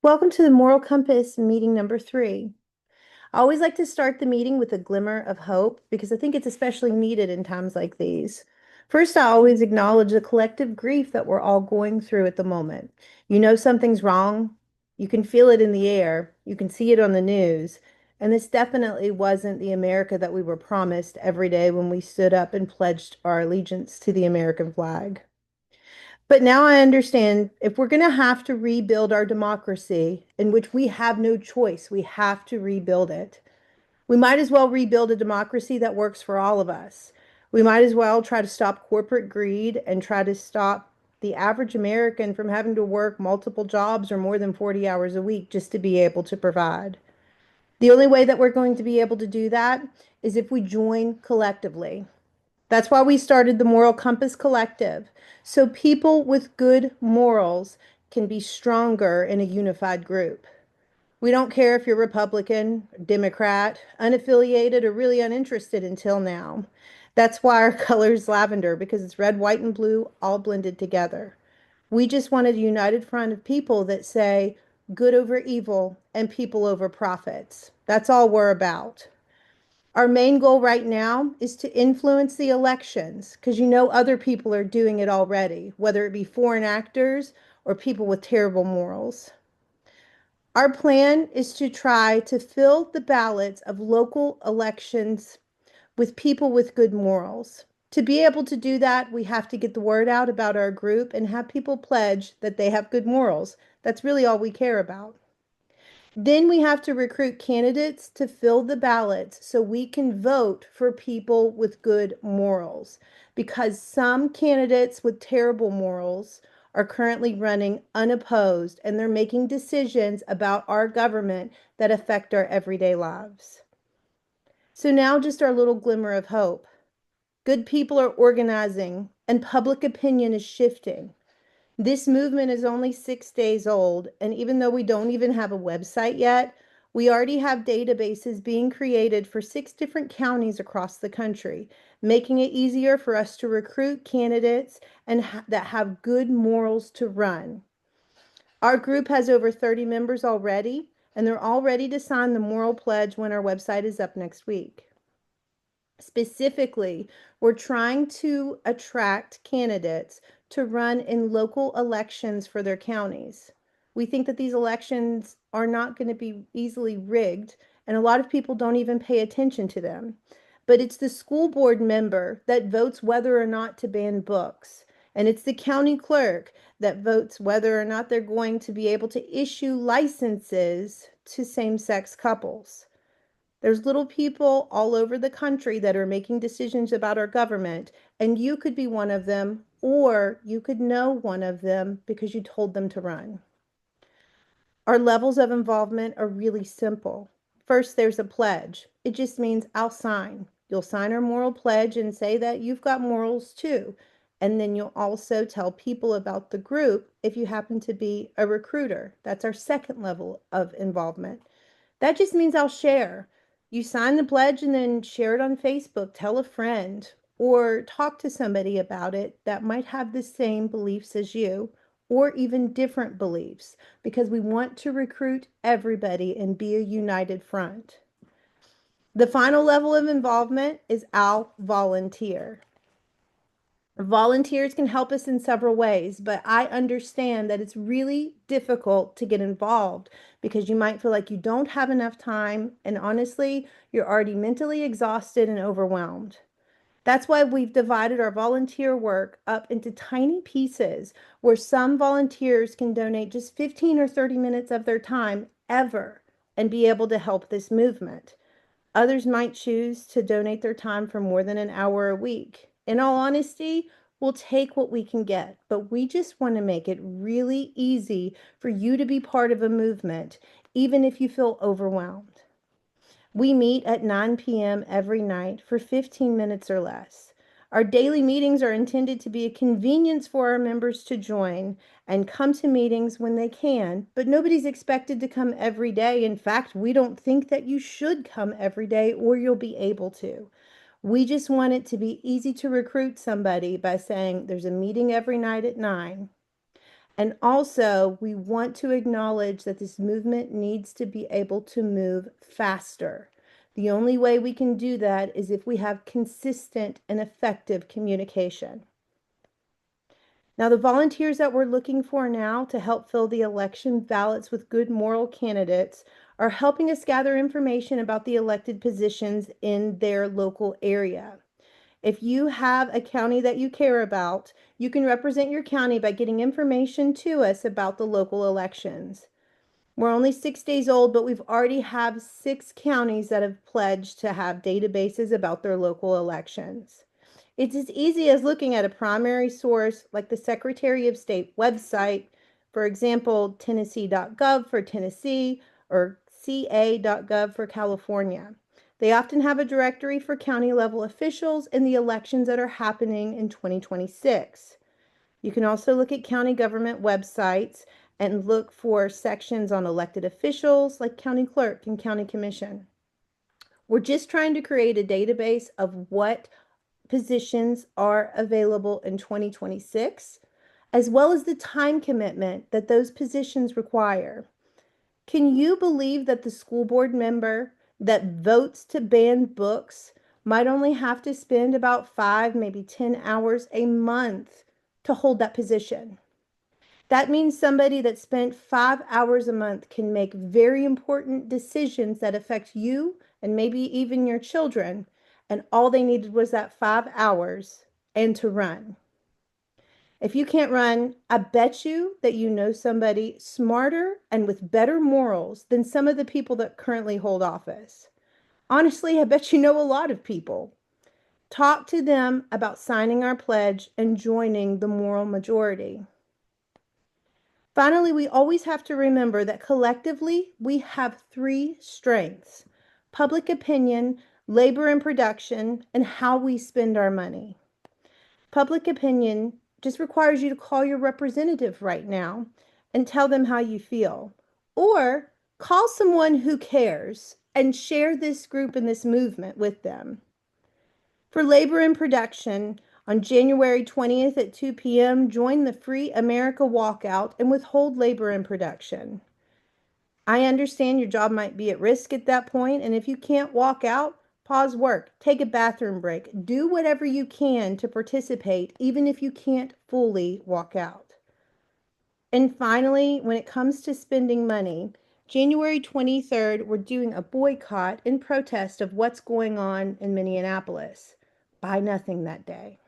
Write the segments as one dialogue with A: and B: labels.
A: Welcome to the Moral Compass meeting number 3. I always like to start the meeting with a glimmer of hope because I think it's especially needed in times like these. First, I always acknowledge the collective grief that we're all going through at the moment. You know something's wrong. You can feel it in the air. You can see it on the news. And this definitely wasn't the America that we were promised every day when we stood up and pledged our allegiance to the American flag. But now I understand if we're going to have to rebuild our democracy, in which we have no choice, we have to rebuild it. We might as well rebuild a democracy that works for all of us. We might as well try to stop corporate greed and try to stop the average American from having to work multiple jobs or more than 40 hours a week just to be able to provide. The only way that we're going to be able to do that is if we join collectively. That's why we started the Moral Compass Collective, so people with good morals can be stronger in a unified group. We don't care if you're Republican, Democrat, unaffiliated, or really uninterested until now. That's why our color is lavender, because it's red, white, and blue all blended together. We just wanted a united front of people that say good over evil and people over profits. That's all we're about. Our main goal right now is to influence the elections because you know other people are doing it already, whether it be foreign actors or people with terrible morals. Our plan is to try to fill the ballots of local elections with people with good morals. To be able to do that, we have to get the word out about our group and have people pledge that they have good morals. That's really all we care about. Then we have to recruit candidates to fill the ballots so we can vote for people with good morals. Because some candidates with terrible morals are currently running unopposed and they're making decisions about our government that affect our everyday lives. So now just our little glimmer of hope. Good people are organizing and public opinion is shifting. This movement is only 6 days old, and even though we don't even have a website yet, we already have databases being created for 6 different counties across the country, making it easier for us to recruit candidates and that have good morals to run. Our group has over 30 members already, and they're all ready to sign the moral pledge when our website is up next week. Specifically, we're trying to attract candidates to run in local elections for their counties. We think that these elections are not going to be easily rigged, and a lot of people don't even pay attention to them. But it's the school board member that votes whether or not to ban books, and it's the county clerk that votes whether or not they're going to be able to issue licenses to same-sex couples. There's little people all over the country that are making decisions about our government, and you could be one of them, or you could know one of them because you told them to run. Our levels of involvement are really simple. First, there's a pledge. It just means I'll sign. You'll sign our moral pledge and say that you've got morals too. And then you'll also tell people about the group if you happen to be a recruiter. That's our second level of involvement. That just means I'll share. You sign the pledge and then share it on Facebook, tell a friend, or talk to somebody about it that might have the same beliefs as you, or even different beliefs, because we want to recruit everybody and be a united front. The final level of involvement is I'll volunteer. Volunteers can help us in several ways, but I understand that it's really difficult to get involved because you might feel like you don't have enough time, and honestly, you're already mentally exhausted and overwhelmed. That's why we've divided our volunteer work up into tiny pieces where some volunteers can donate just 15 or 30 minutes of their time ever and be able to help this movement. Others might choose to donate their time for more than an hour a week. In all honesty, we'll take what we can get, but we just want to make it really easy for you to be part of a movement, even if you feel overwhelmed. We meet at 9 p.m. every night for 15 minutes or less. Our daily meetings are intended to be a convenience for our members to join and come to meetings when they can, but nobody's expected to come every day. In fact, we don't think that you should come every day or you'll be able to. We just want it to be easy to recruit somebody by saying there's a meeting every night at 9. And also, we want to acknowledge that this movement needs to be able to move faster. The only way we can do that is if we have consistent and effective communication. Now, the volunteers that we're looking for now to help fill the election ballots with good moral candidates are helping us gather information about the elected positions in their local area. If you have a county that you care about, you can represent your county by getting information to us about the local elections. We're only 6 days old, but we've already have 6 counties that have pledged to have databases about their local elections. It's as easy as looking at a primary source like the Secretary of State website, for example, Tennessee.gov for Tennessee or ca.gov for California. They often have a directory for county level officials and the elections that are happening in 2026. You can also look at county government websites and look for sections on elected officials like county clerk and county commission. We're just trying to create a database of what positions are available in 2026, as well as the time commitment that those positions require. Can you believe that the school board member that votes to ban books might only have to spend about 5, maybe 10 hours a month to hold that position? That means somebody that spent 5 hours a month can make very important decisions that affect you and maybe even your children. And all they needed was that 5 hours and to run. If you can't run, I bet you that you know somebody smarter and with better morals than some of the people that currently hold office. Honestly, I bet you know a lot of people. Talk to them about signing our pledge and joining the moral majority. Finally, we always have to remember that collectively we have 3 strengths: public opinion, labor and production, and how we spend our money. Public opinion just requires you to call your representative right now and tell them how you feel. Or call someone who cares and share this group and this movement with them. For labor and production, on January 20th at 2 p.m., join the Free America Walkout and withhold labor and production. I understand your job might be at risk at that point, and if you can't walk out, pause work, take a bathroom break, do whatever you can to participate, even if you can't fully walk out. And finally, when it comes to spending money, January 23rd, we're doing a boycott in protest of what's going on in Minneapolis. Buy nothing that day.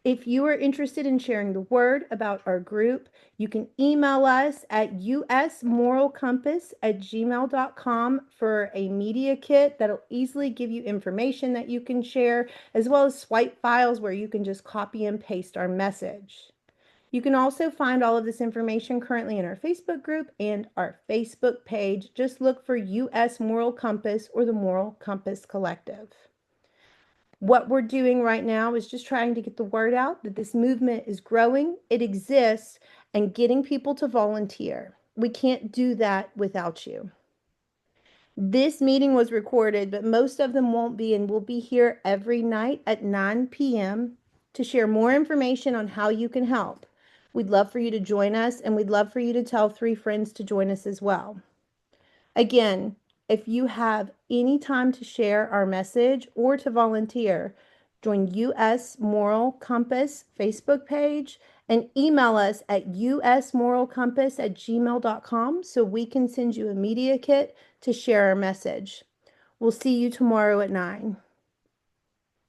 A: If you are interested in sharing the word about our group, you can email us at usmoralcompass@gmail.com for a media kit that'll easily give you information that you can share, as well as swipe files where you can just copy and paste our message. You can also find all of this information currently in our Facebook group and our Facebook page. Just look for US Moral Compass or the Moral Compass Collective. What we're doing right now is just trying to get the word out that this movement is growing, it exists, and getting people to volunteer. We can't do that without you. This meeting was recorded, but most of them won't be, and we'll be here every night at 9 p.m. to share more information on how you can help. We'd love for you to join us, and we'd love for you to tell 3 friends to join us as well. Again, if you have any time to share our message or to volunteer, join US Moral Compass Facebook page and email us at usmoralcompass@gmail.com so we can send you a media kit to share our message. We'll see you tomorrow at 9.